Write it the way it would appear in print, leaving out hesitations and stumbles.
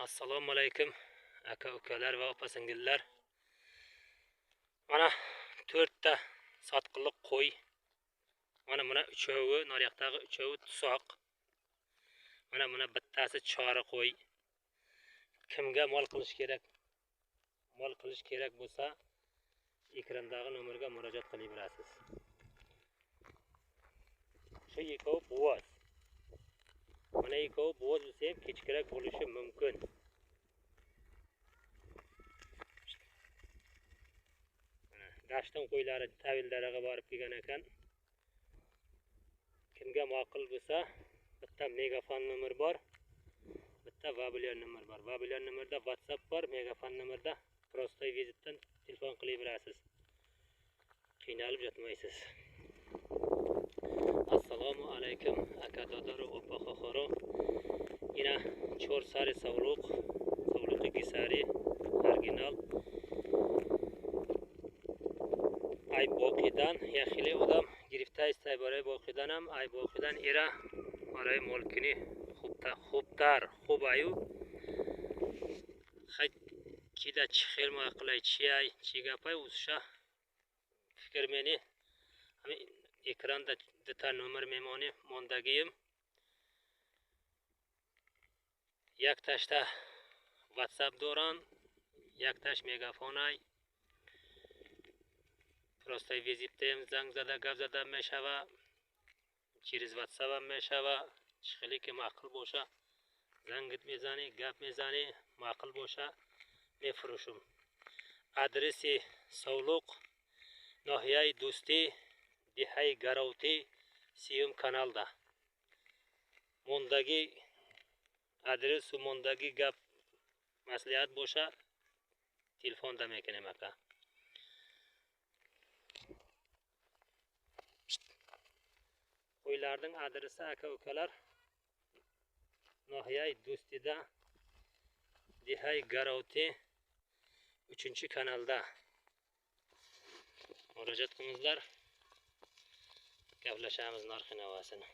Assalomu alaykum aka ukalar va opa singillar. Mana 4 ta sotqinlik qo'y. Mana buna 3-ovi, naryoqdagi 3-ovi tusoq. Mana buna bittasi chori qo'y. Kimga mol qilish kerak? Mol qilish kerak bo'lsa, ekrandagi nomerga murojaat qilaverasiz. Shu ikkovi bo'z. Mana ikkovi bo'z bo'lsa ham kechkirak bo'lishi mumkin. Dashton qo'ylari tavildaraga borib kelgan ekan. Kimga ma'qul bo'lsa, bitta megafon nomer bor, bitta vabilyon nomer bor. Vabilyon nomerda WhatsApp bor, megafon nomerda prostoy vizitdan telefon qilaverasiz. Qiynalib yotmaysiz. Assalomu alaykum aka dodaro opa xoxoro. Ina chor sari savluqi gisari original. Ay boqidan yaxili odam girifta istay boray boqidanam ay boqidan era boray molkini خوب ayu kida chixel maqlay chiyay chigapay usha fikr meni ekranda dita nomer memoni mondagiyim yak tashta WhatsApp doran yak tash megafonay prostoy vizittem zang zada gap zada meshava через WhatsApp ham meshava chixili ki ma'qul bo'lsa zangit mezani gap mezani ma'qul bo'lsa mefrushum. Adresi Savluq Nohiyay Do'sti Dihay Garovti Siyum kanalda. Mondagi adres u mondagi gap maslahat bo'lsa telefonda mekanam aka. Qo'ylarning adresi aka ukalar Nohiyay Do'stida Dihay Garovti 3-kanalda. Murojaat qilingizlar. Gaplashamiz narx-navosini.